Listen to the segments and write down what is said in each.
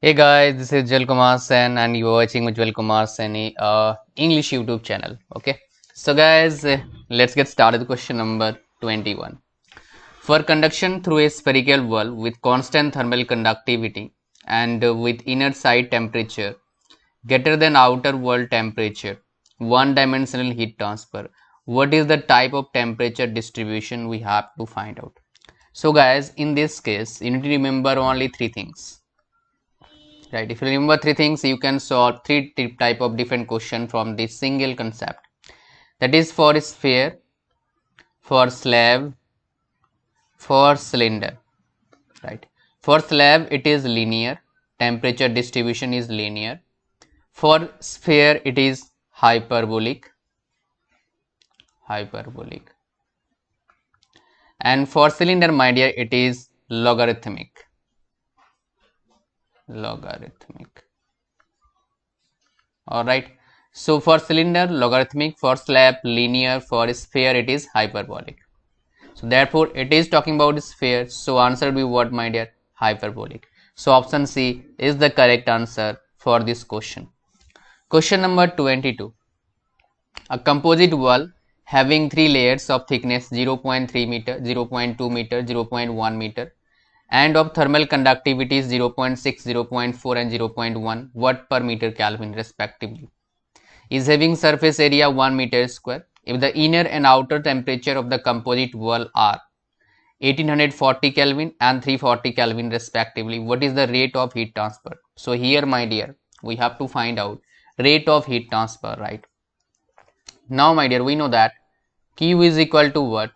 Hey guys, this is Jal Kumar Sen and you are watching Ujjwal Kumar Seni English YouTube channel. Okay, so guys, let's get started. Question number 21. For conduction through a spherical wall with constant thermal conductivity and with inner side temperature greater than outer wall temperature, one-dimensional heat transfer, what is the type of temperature distribution we have to find out? So guys, in this case, you need to remember only three things. Right, if you remember three things, you can solve three type of different question from this single concept. That is for sphere, for slab, for cylinder. Right. For slab, it is linear. Temperature distribution is linear. For sphere, it is hyperbolic. Hyperbolic. And for cylinder, my dear, it is logarithmic. Logarithmic. Alright. So for cylinder, logarithmic, for slab, linear, for sphere, it is hyperbolic. So therefore, it is talking about sphere. So answer will be what, my dear? Hyperbolic. So option C is the correct answer for this question. Question number 22. A composite wall having three layers of thickness 0.3 meter, 0.2 meter, 0.1 meter and of thermal conductivity is 0.6, 0.4 and 0.1 watt per meter Kelvin respectively is having surface area 1 meter square. If the inner and outer temperature of the composite wall are 1840 Kelvin and 340 Kelvin respectively, what is the rate of heat transfer? So here, my dear, we have to find out rate of heat transfer, right? Now, my dear, we know that Q is equal to what?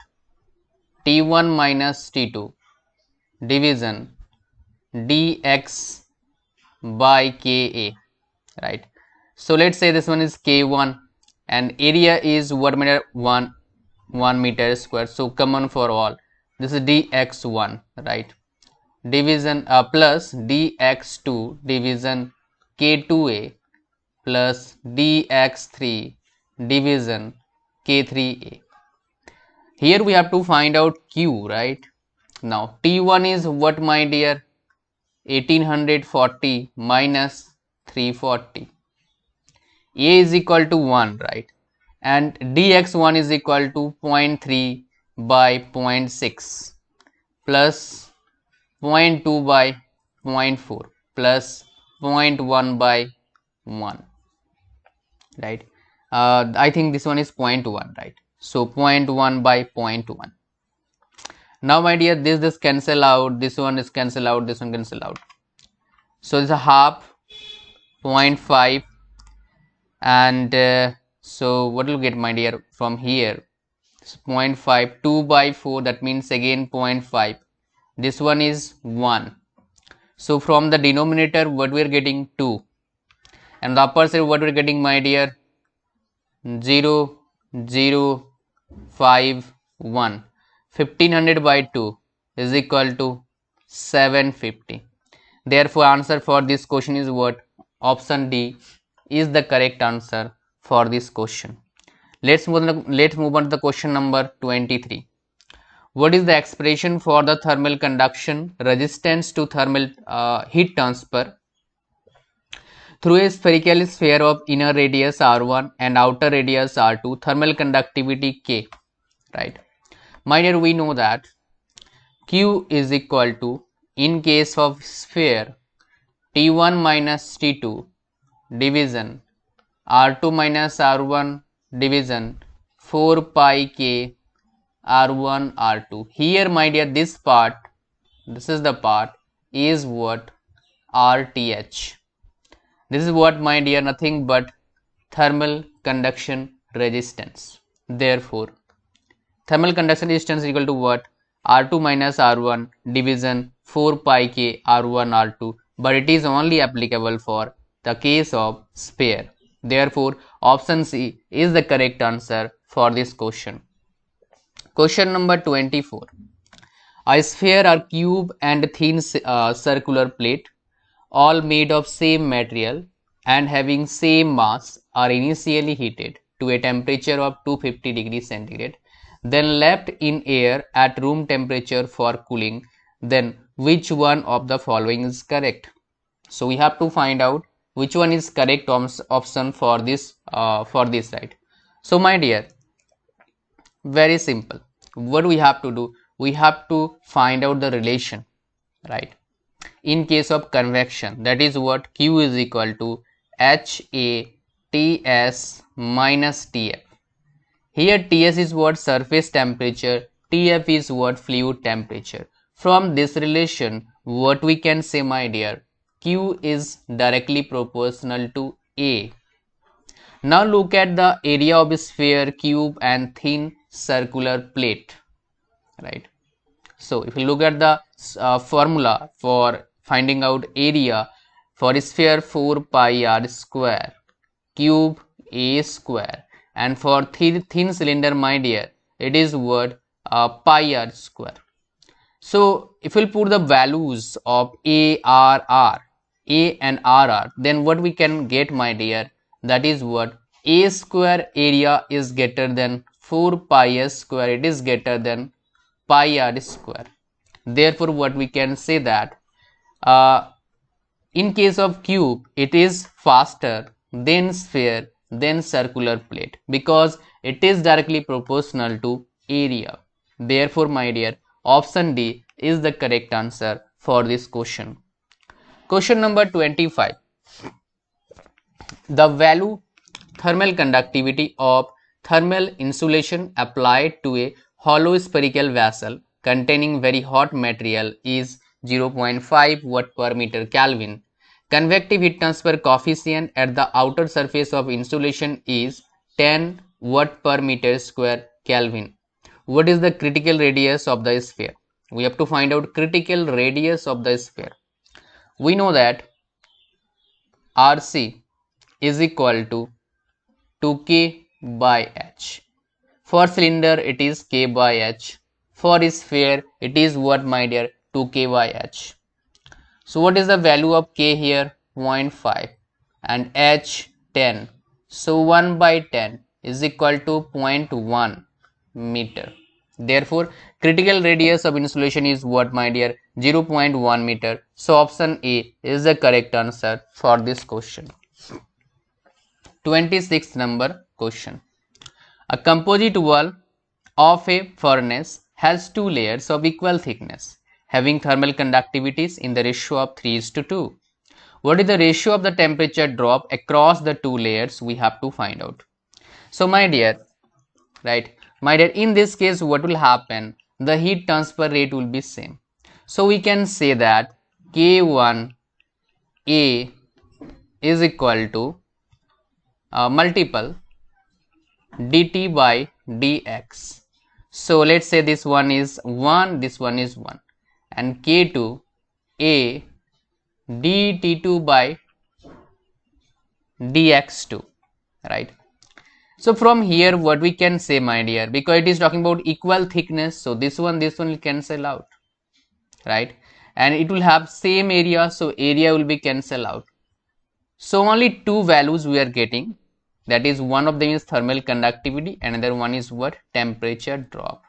T1 minus T2 division dx by Ka, right? So let's say this one is K1 and area is what meter? 1 meter square. So common for all. This is dx1, right? Division plus dx2 division K2a plus dx3 division K3a. Here we have to find out Q, right? Now T1 is what, my dear? 1840 minus 340. A is equal to 1, right? And dx1 is equal to 0.3 by 0.6 plus 0.2 by 0.4 plus 0.1 by 1, right? I think this one is 0.1, right? So 0.1 by 0.1. Now, my dear, this cancel out, this one is cancel out, this one cancel out. So it's a half, 0.5 and so what will get, my dear, from here? 0.5, 2 by 4, that means again 0.5. This one is 1. So from the denominator, what we are getting? 2. And the upper side, what we are getting, my dear? 0, 0, 5, 1. 1500 by 2 is equal to 750. Therefore, answer for this question is what? Option D is the correct answer for this question. Let's move on to the question number 23. What is the expression for the thermal conduction resistance to thermal heat transfer through a spherical sphere of inner radius r1 and outer radius r2, thermal conductivity K, right? My dear, we know that Q is equal to, in case of sphere, T1 minus T2 division R2 minus R1 division 4 pi K R1 R2. Here, my dear, this part, this is the part, is what? RTH. This is what, my dear? Nothing but thermal conduction resistance. Therefore, thermal conduction resistance is equal to what? R2 minus R1 division 4 pi K R1 R2, but it is only applicable for the case of sphere. Therefore, option C is the correct answer for this question. Question number 24. A sphere or cube and thin circular plate, all made of same material and having same mass, are initially heated to a temperature of 250 degrees centigrade, then left in air at room temperature for cooling. Then which one of the following is correct? So we have to find out which one is correct option for this, right? So my dear, very simple. What we have to do? We have to find out the relation, right? In case of convection, that is what Q is equal to HATS minus TF. Here Ts is what surface temperature, Tf is what fluid temperature. From this relation, what we can say, my dear, Q is directly proportional to A. Now look at the area of a sphere, cube and thin circular plate, right? So if you look at the formula for finding out area for a sphere, 4 pi r square, cube a square, and for thin cylinder, my dear, it is what pi r square. So if we'll put the values of A and RR, then what we can get, my dear, that is what A square area is greater than 4 pi s square, it is greater than pi r square. Therefore what we can say that in case of cube, it is faster than sphere than circular plate because it is directly proportional to area. Therefore my dear, option D is the correct answer for this question. Question number 25. The value thermal conductivity of thermal insulation applied to a hollow spherical vessel containing very hot material is 0.5 watt per meter Kelvin. Convective heat transfer coefficient at the outer surface of insulation is 10 watt per meter square Kelvin. What is the critical radius of the sphere? We have to find out critical radius of the sphere. We know that RC is equal to 2K by H. For cylinder it is K by H. For sphere it is what, my dear, 2K by H. So what is the value of K here? 0.5 and H 10. So 1 by 10 is equal to 0.1 meter. Therefore critical radius of insulation is what, my dear? 0.1 meter. So option A is the correct answer for this question. 26th number question. A composite wall of a furnace has two layers of equal thickness having thermal conductivities in the ratio of 3:2. What is the ratio of the temperature drop across the two layers? We have to find out. So my dear, right, my dear, in this case what will happen? The heat transfer rate will be same. So we can say that K1A is equal to multiple dt by dx. So let's say this one is 1, this one is 1, and K2A dt2 by dx2, right? So from here what we can say, my dear, because it is talking about equal thickness, so this one will cancel out, right? And it will have same area, so area will be cancel out. So only two values we are getting, that is one of them is thermal conductivity and another one is what? Temperature drop.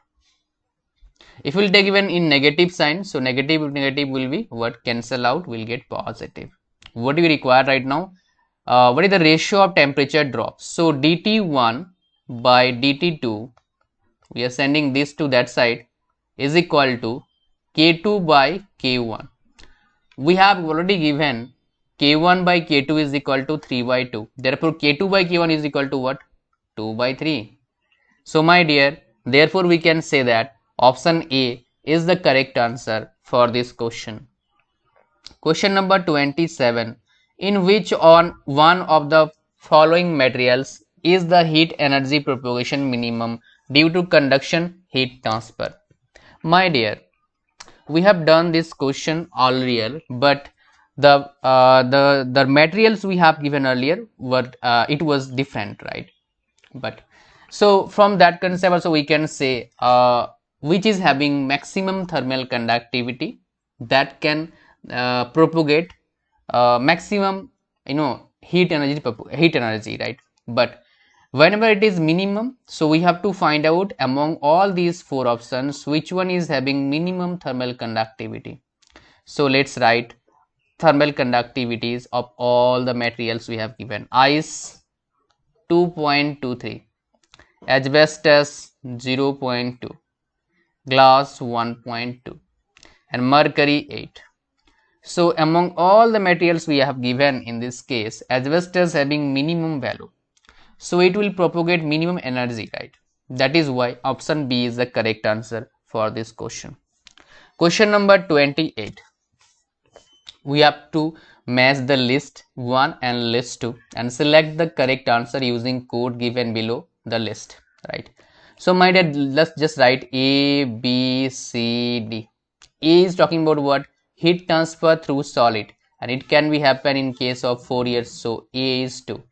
If we will take even in negative sign, so negative will be what? Cancel out, will get positive. What do we require right now? What is the ratio of temperature drop? So dt1 by dt2, we are sending this to that side, is equal to K2 by K1. We have already given K1 by K2 is equal to 3 by 2. Therefore K2 by K1 is equal to what? 2 by 3. So my dear, therefore we can say that option A is the correct answer for this question. Question number 27. In which on one of the following materials is the heat energy propagation minimum due to conduction heat transfer? My dear, we have done this question earlier, but the materials we have given earlier were it was different, right? But so from that concept also we can say which is having maximum thermal conductivity that can propagate maximum heat energy, right? But whenever it is minimum, so we have to find out among all these four options which one is having minimum thermal conductivity. So let's write thermal conductivities of all the materials we have given. Ice 2.23, asbestos 0.2, glass 1.2, and mercury 8. So among all the materials we have given in this case, asbestos having minimum value, so it will propagate minimum energy, right? That is why option B is the correct answer for this question. Question number 28. We have to match the list 1 and list 2 and select the correct answer using code given below the list, right? So my dear, let's just write A, B, C, D. A is talking about what? Heat transfer through solid, and it can be happen in case of Fourier. So A is 2.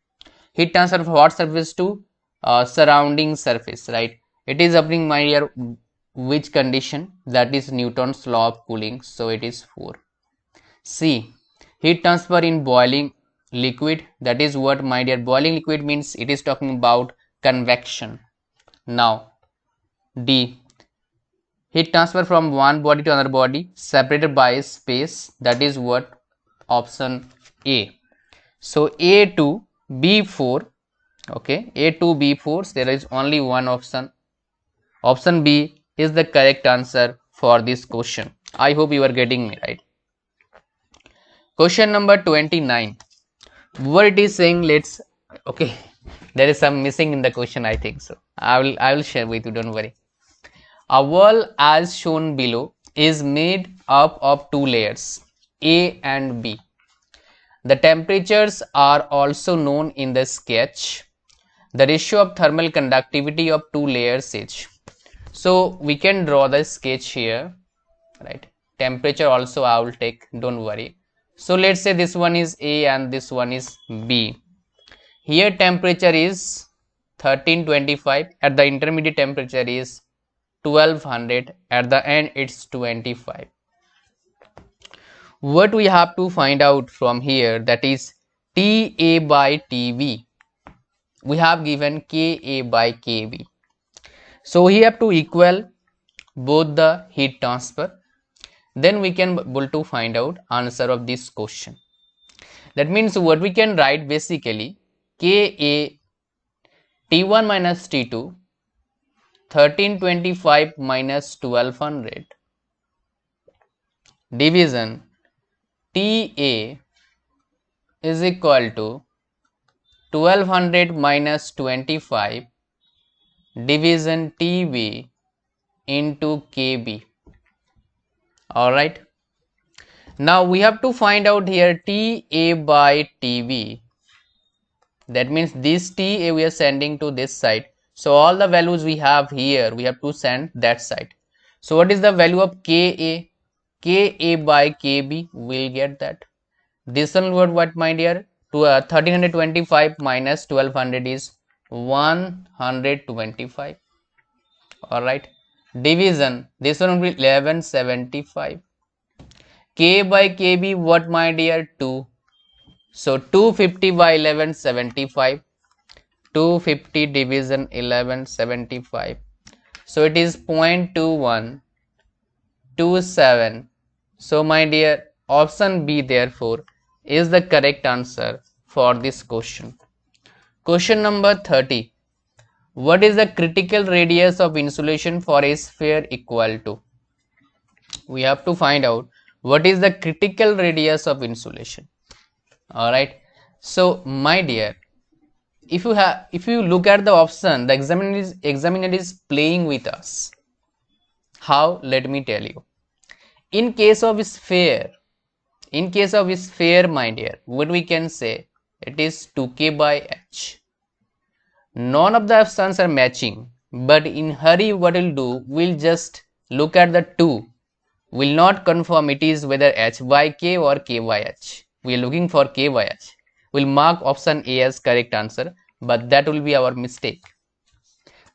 Heat transfer from what surface to surrounding surface, right? It is happening my dear which condition? That is Newton's law of cooling. So it is 4. C. Heat transfer in boiling liquid. That is what my dear boiling liquid means. It is talking about convection. Now D. Heat transfer from one body to another body separated by space. That is what? Option A. So A to B4. Okay, A to B4. So there is only one option. Option B is the correct answer for this question. I hope you are getting me right. Question number 29. What it is saying, let's, okay, there is some missing in the question, I think so. I will share with you, don't worry. A wall as shown below is made up of two layers, A and B. The temperatures are also known in the sketch. The ratio of thermal conductivity of two layers is. So we can draw the sketch here, right? Temperature also I will take, don't worry. So let's say this one is A and this one is B. Here temperature is 1325, at the intermediate temperature is 1200, at the end it's 25. What we have to find out from here, that is TA by TV. We have given KA by KB. So we have to equal both the heat transfer. Then we can able to find out answer of this question. That means what we can write basically Ka T1 minus T2 1325 minus 1200 division TA is equal to 1200 minus 25 division TB into KB. Alright, now we have to find out here TA by TB. That means this TA we are sending to this side. So all the values we have here, we have to send that side. So what is the value of KA? KA by KB, we'll get that. This one what my dear? 1325 minus 1200 is 125. Alright. Division, this one will be 1175. K by KB, what my dear? 2. So 250 by 1175. 250 division 1175. So it is 0.2127. So my dear, option B therefore is the correct answer for this question. Question number 30. What is the critical radius of insulation for a sphere equal to? We have to find out what is the critical radius of insulation. Alright. So my dear, if you look at the option, the examiner is playing with us. How? Let me tell you. In case of sphere, my dear, what we can say, it is 2K by H. None of the options are matching, but in hurry what we'll do, we'll just look at the 2. Will not confirm it is whether H by K or K by H. We are looking for K by H. We'll mark option A as correct answer, but that will be our mistake.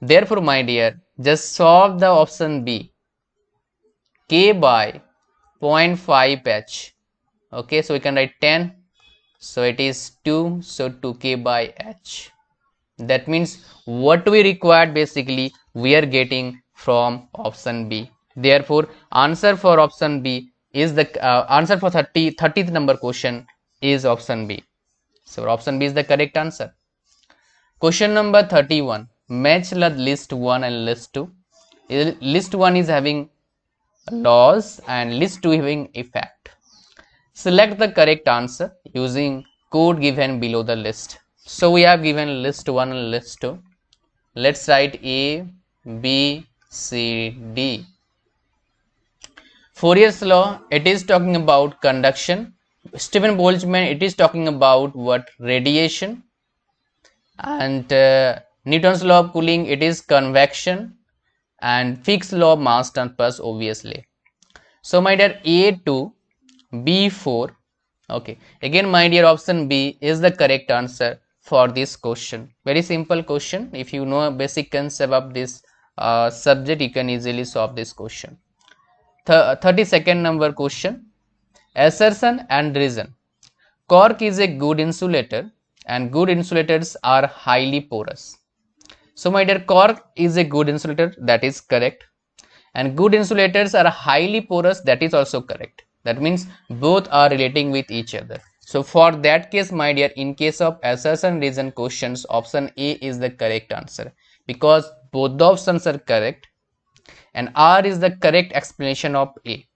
Therefore my dear, just solve the option B, K by 0.5 H. Okay, so we can write 10, so it is 2, so 2K by H. That means what we required basically we are getting from option B. Therefore answer for option B is the answer for 30th number question is option B. So option B is the correct answer. Question number 31. Match the list 1 and list 2. List 1 is having laws and list 2 having effect. Select the correct answer using code given below the list. So we have given list 1 and list 2. Let's write A, B, C, D. Fourier's law, it is talking about conduction. Stephen Boltzmann, it is talking about what? Radiation. And Newton's law of cooling, it is convection. And Fick's law of mass transfer, obviously. So my dear, A2, B4. Okay, again my dear, option B is the correct answer for this question. Very simple question. If you know a basic concept of this subject, you can easily solve this question. 32nd number question. Assertion and reason. Cork is a good insulator and good insulators are highly porous. So my dear, cork is a good insulator, that is correct, and good insulators are highly porous, that is also correct. That means both are relating with each other. So for that case, my dear, in case of assertion reason questions, option A is the correct answer, because both the options are correct and R is the correct explanation of A.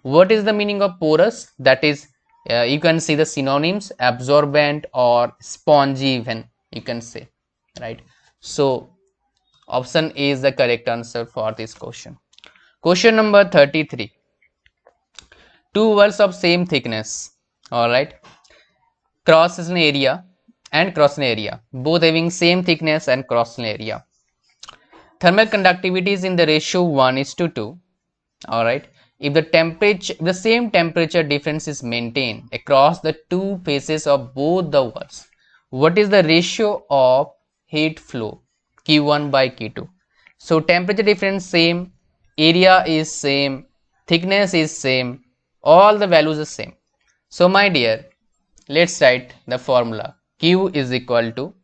What is the meaning of porous? That is, you can see the synonyms, absorbent or spongy even, you can say, right? So option A is the correct answer for this question. Question number 33. Two walls of same thickness, alright, cross-section area and cross-section area, both having same thickness and cross-section area. Thermal conductivity is in the ratio 1:2, alright. If the same temperature difference is maintained across the two faces of both the walls, what is the ratio of heat flow? Q1 by Q2. So temperature difference same, area is same, thickness is same, all the values are same. So my dear, let's write the formula. Q is equal to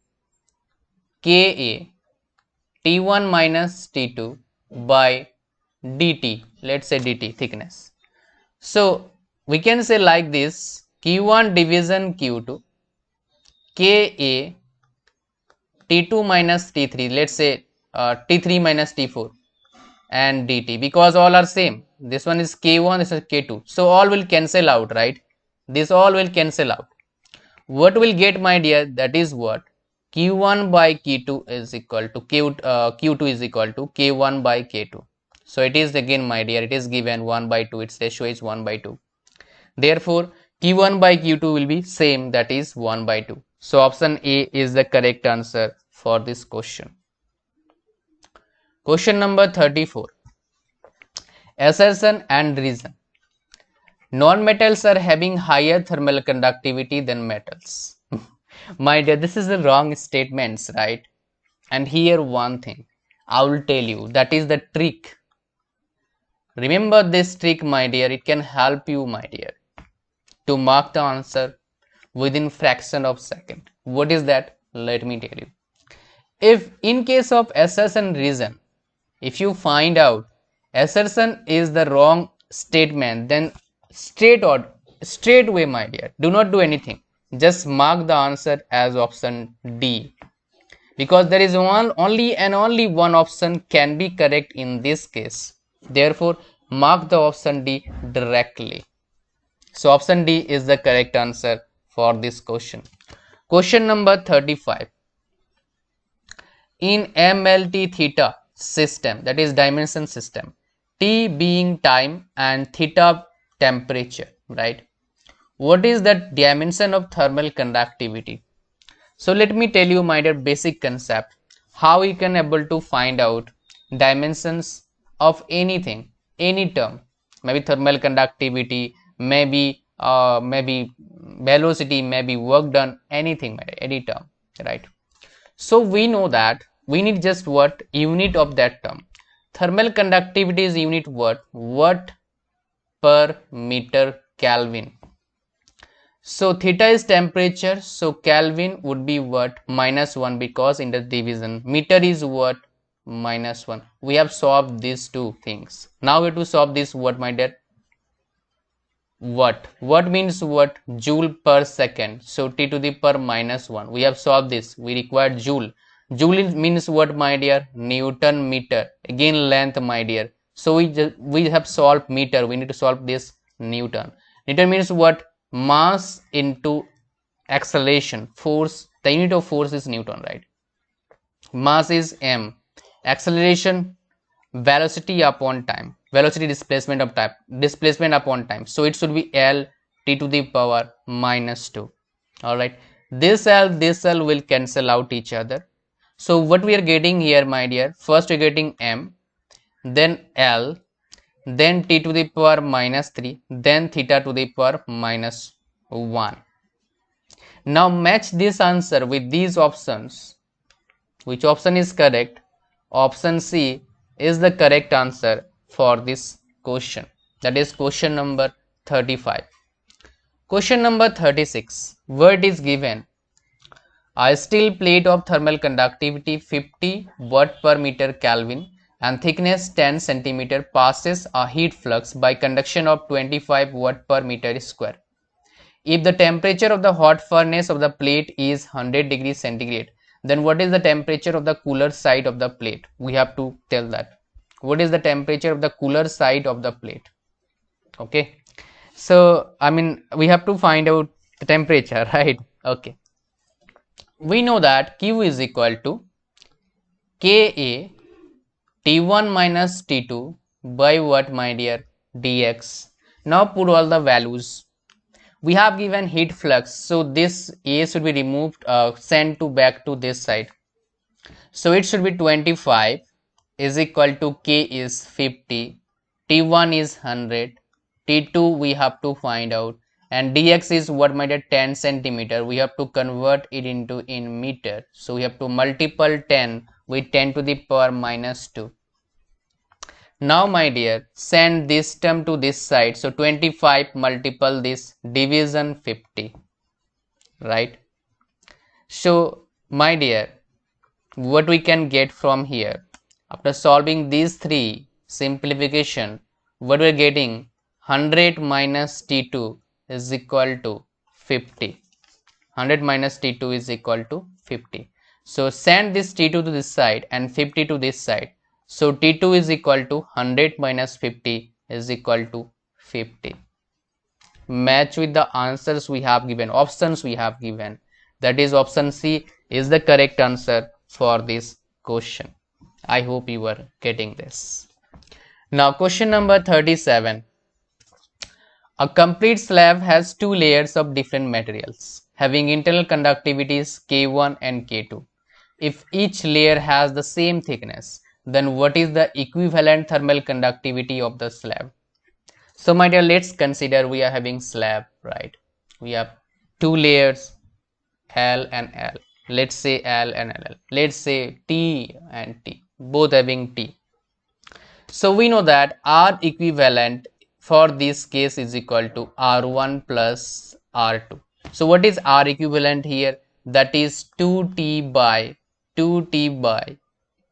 Ka T1 minus T2 by dt, let's say dt, thickness. So we can say like this, Q1 division Q2, Ka T2 minus T3, let's say T3 minus T4 and dt, because all are same. This one is K1, this is K2, so all will cancel out, right? This all will cancel out. What will get, my dear? That is what? Q1 by Q2 is equal to Q2 is equal to K1 by K2. So it is again, my dear, it is given 1/2, its ratio is 1/2. Therefore Q1 by Q2 will be same, that is 1/2. So option A is the correct answer for this question. Question number 34. Assertion and reason. Non-metals are having higher thermal conductivity than metals. My dear, this is the wrong statements, right? And here one thing I will tell you, that is the trick. Remember this trick, my dear, it can help you, my dear, to mark the answer within fraction of second. What is that? Let me tell you. If in case of assertion reason, if you find out assertion is the wrong statement, then straight away, my dear, do not do anything, just mark the answer as option D, because there is only one option can be correct in this case. Therefore mark the option D directly. So option D is the correct answer for this question. Question number 35. In MLT theta system, that is dimension system, T being time and theta temperature, right? What is the dimension of thermal conductivity? So let me tell you, my dear, basic concept, how you can able to find out dimensions of anything, any term, maybe thermal conductivity, maybe velocity, maybe work done, anything, any term, right? So we know that we need just what? Unit of that term. Thermal conductivity is unit what? Watt per meter Kelvin. So theta is temperature, so Kelvin would be what? -1, because in the division. Meter is what? -1. We have solved these two things. Now we have to solve this what, my dear? What means what? Joule per second. So T to the power minus 1. We have solved this. We require joule. Joule means what, my dear? Newton meter. Again length, my dear. So we have solved meter. We need to solve this Newton. Newton means what? Mass into acceleration. Force. The unit of force is Newton, right? Mass is m. Acceleration, velocity upon time. Velocity displacement upon time. So it should be L T to the power minus 2. Alright. This L will cancel out each other. So what we are getting here, my dear? First we are getting m, then L, then T to the power minus 3, then theta to the power minus 1. Now match this answer with these options. Which option is correct? Option C is the correct answer for this question. That is question number 35. Question number 36. Word is given. A steel plate of thermal conductivity 50 watt per meter Kelvin and thickness 10 centimeter passes a heat flux by conduction of 25 watt per meter square. If the temperature of the hot furnace of the plate is 100 degrees centigrade, then what is the temperature of the cooler side of the plate? We have to tell that. What is the temperature of the cooler side of the plate? Okay. So, we have to find out the temperature, right? Okay. We know that Q is equal to Ka T1 minus T2 by what, my dear? Dx. Now put all the values. We have given heat flux, so this A should be removed, sent to back to this side. So it should be 25 is equal to K is 50, T1 is 100, T2 we have to find out, and dx is what, my dear? 10 centimeter. We have to convert it into in meter. So we have to multiply 10 with 10 to the power minus 2. Now, my dear, send this term to this side. So 25 multiple this, division 50, right? So, my dear, what we can get from here, after solving these three simplification, what we are getting? 100 minus T2 is equal to 50. 100 minus T2 is equal to 50. So send this T2 to this side and 50 to this side. So T2 is equal to 100 minus 50 is equal to 50. Match with the answers we have given, options we have given. That is option C is the correct answer for this question. I hope you are getting this. Now question number 37. A complete slab has two layers of different materials having internal conductivities K1 and K2. If each layer has the same thickness, then what is the equivalent thermal conductivity of the slab? So my dear, let's consider we are having slab, right? We have two layers, L and L. Let's say L and L. Let's say T and T, both having T. So we know that R equivalent for this case is equal to R1 plus R2. So what is R equivalent here? That is 2T by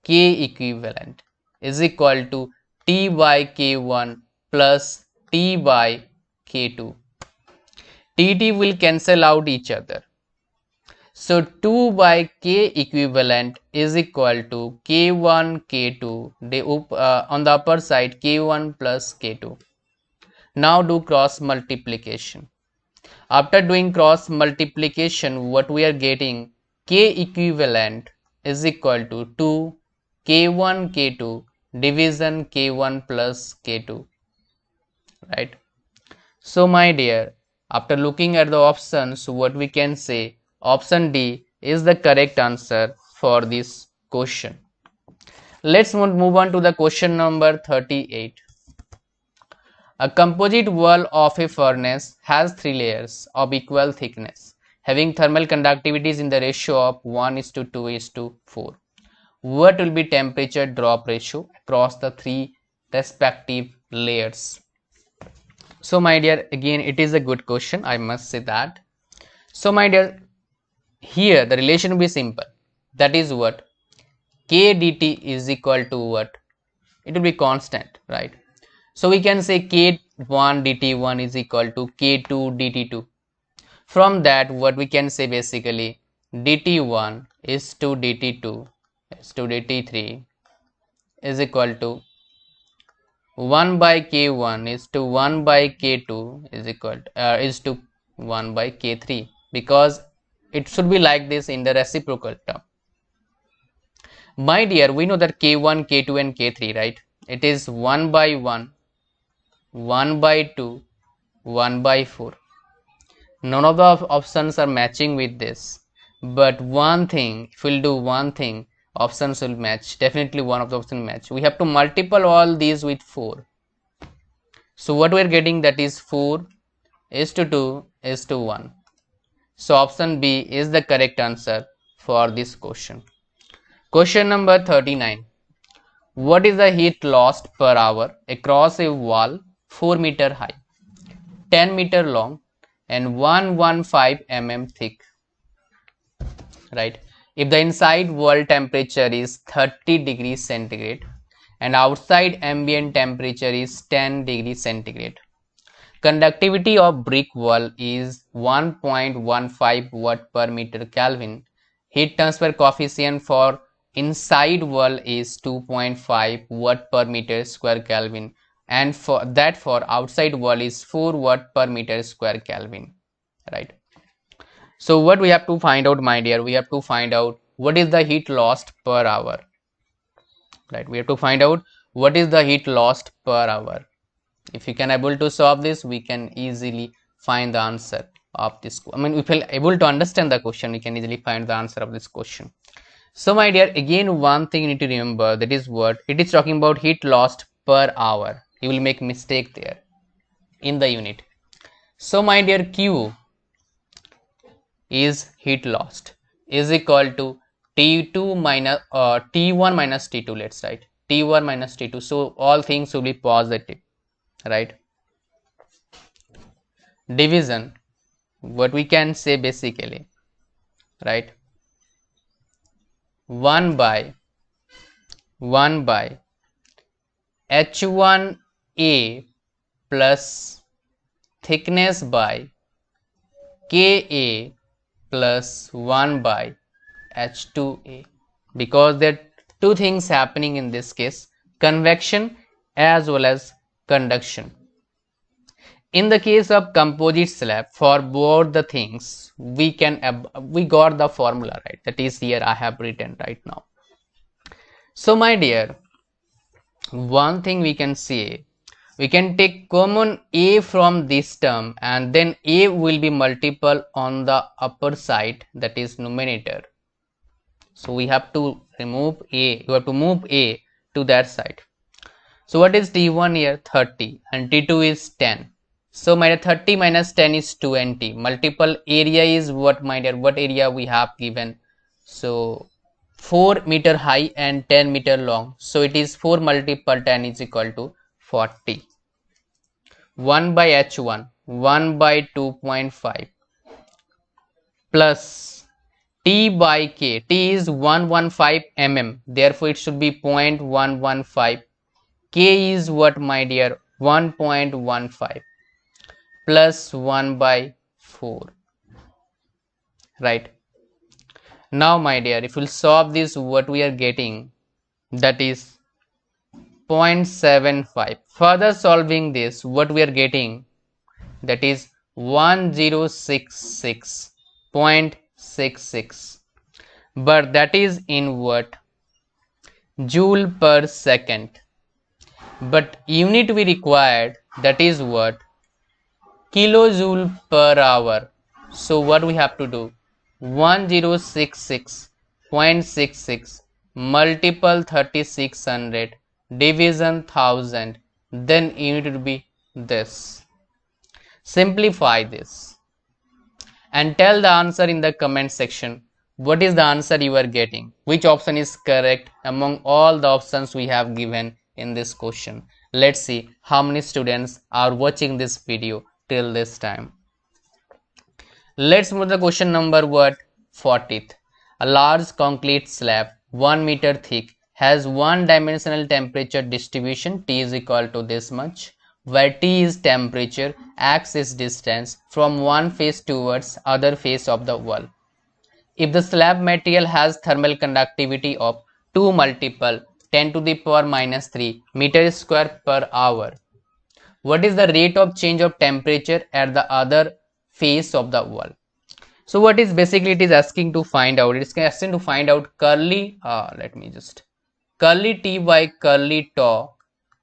K equivalent is equal to T by K1 plus T by K2. TT will cancel out each other. So 2 by K equivalent is equal to K1 K2 on the upper side K1 plus K2. Now do cross multiplication. After doing cross multiplication, what we are getting? K equivalent is equal to 2 K1 K2 division K1 plus K2, right? So my dear, after looking at the options, what we can say, option D is the correct answer for this question. Let's move on to the question number 38. A composite wall of a furnace has three layers of equal thickness having thermal conductivities in the ratio of 1:2:4. What will be temperature drop ratio across the three respective layers? So my dear, again it is a good question, I must say that. So my dear, here the relation will be simple. That is what? K dt is equal to what? It will be constant, right? So we can say K K1 dt1 is equal to K2 dt2. From that, what we can say basically, dt1 is to dt2 is to dt3 is equal to 1 by k1 is to 1 by k2 is equal to, is to 1 by k3, because it should be like this in the reciprocal term. My dear, we know that k1, k2 and k3, right? It is 1 by 1, 1 by 2, 1 by 4. None of the options are matching with this, but one thing, if we'll do one thing, options will match. Definitely one of the options match. We have to multiply all these with 4. So what we are getting, that is 4 is to 2 is to 1. So option B is the correct answer for this question. Question number 39. What is the heat lost per hour across a wall 4 meter high, 10 meter long and 115 mm thick? Right? If the inside wall temperature is 30 degrees centigrade and outside ambient temperature is 10 degrees centigrade, conductivity of brick wall is 1.15 watt per meter Kelvin. Heat transfer coefficient for inside wall is 2.5 watt per meter square Kelvin, and for outside wall is 4 watt per meter square Kelvin. Right? So what we have to find out, my dear, we have to find out what is the heat lost per hour. Right? We have to find out what is the heat lost per hour. If you can able to solve this, we can easily find the answer of this. I mean, if you're able to understand the question, we can easily find the answer of this question. So my dear, again one thing you need to remember, that is what it is talking about, heat lost per hour. You will make mistake there in the unit. So my dear, Q is heat lost is equal to T2 minus T1 minus T2. Let's write T1 minus T2. So all things will be positive. Right? Division, what we can say basically, right, 1 by H1A plus thickness by Ka plus 1 by H2A, because there are two things happening in this case, convection as well as conduction. In the case of composite slab, for both the things, we got the formula, right? That is here I have written right now. So my dear, one thing we can say, we can take common A from this term, and then A will be multiple on the upper side, that is numerator. So we have to remove A, you have to move A to that side. So what is T1 here? 30, and T2 is 10. So my dear, 30 minus 10 is 20. Multiple area is what, my dear? What area we have given? So 4 meter high and 10 meter long. So it is 4 multiple 10 is equal to 40. 1 by H1, 1 by 2.5 plus T by K. T is 115 mm. Therefore it should be 0.115. K is what, my dear? 1.15 plus 1 by 4. Right? Now my dear, if we'll solve this, what we are getting, that is 0.75. Further solving this, what we are getting, that is 1066.66, but that is in what? Joule per second. But unit we required, that is what? Kilojoule per hour. So what we have to do? 1066.66 multiple 3600 division 1000, then unit would be this. Simplify this and tell the answer in the comment section. What is the answer you are getting? Which option is correct among all the options we have given in this question? Let's see how many students are watching this video till this time. Let's move to question number 40th. A large concrete slab 1 meter thick has one dimensional temperature distribution. T is equal to this much. where T is temperature, X is distance from one face towards other face of the wall. If the slab material has thermal conductivity of 2 multiple 10 to the power minus 3 meter square per hour, what is the rate of change of temperature at the other face of the wall? So what is basically it is asking to find out, it's asking to find out curly, curly T by curly tau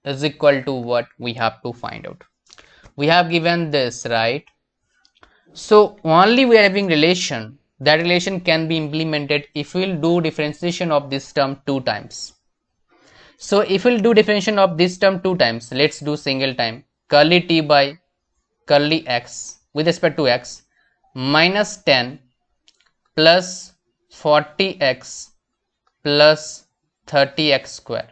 is equal to what we have to find out. We have given this, right? So only we are having relation. That relation can be implemented if we will do differentiation of this term 2 times. So if we'll do differentiation of this term 2 times, let's do single time. Curly T by curly X with respect to X minus 10 plus 40X plus 30X square.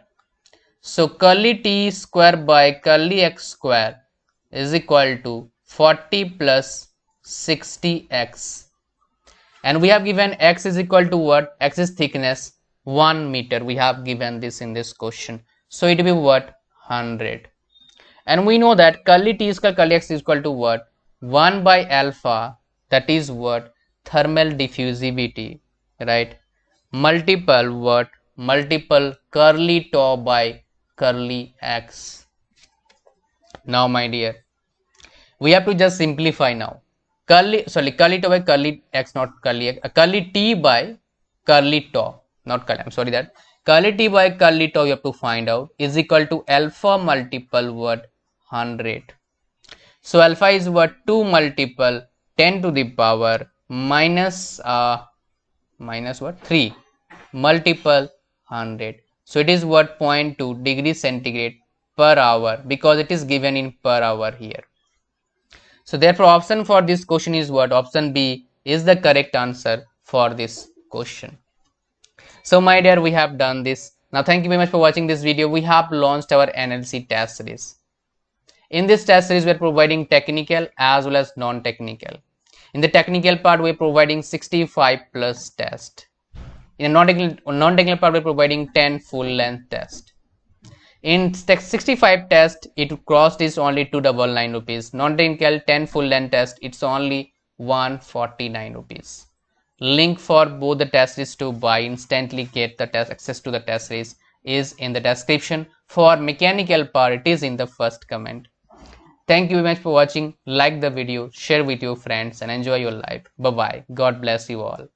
So curly T square by curly X square is equal to 40 plus 60X, and we have given X is equal to what? X is thickness 1 meter. We have given this in this question, so it will be what? 100. And we know that curly T square curly X is equal to what? 1 by alpha, that is what? Thermal diffusivity, right? Multiple what? Multiple curly tau by curly X. Now my dear, we have to just simplify now. Curly tau by curly X, not curly X, curly T by curly tau, not curly, I'm sorry, that curly T by curly tau you have to find out is equal to alpha multiple what? 100. So alpha is what? 2 multiple 10 to the power minus what? 3 multiple 100. So it is what? 0.2 degree centigrade per hour, because it is given in per hour here. So therefore option for this question is what? Option B is the correct answer for this question. So my dear, we have done this. Now thank you very much for watching this video. We have launched our NLC test series. In this test series, we are providing technical as well as non-technical. In the technical part, we are providing 65 plus test. In the non-technical part, we are providing 10 full length test. In 65 test, it cost is only 299 rupees. Non-technical 10 full length test, it's only 149 rupees. Link for both the test series to buy, instantly get the test access to the test series is in the description. For mechanical part, it is in the first comment. Thank you very much for watching. Like the video, share with your friends, and enjoy your life. Bye bye. God bless you all.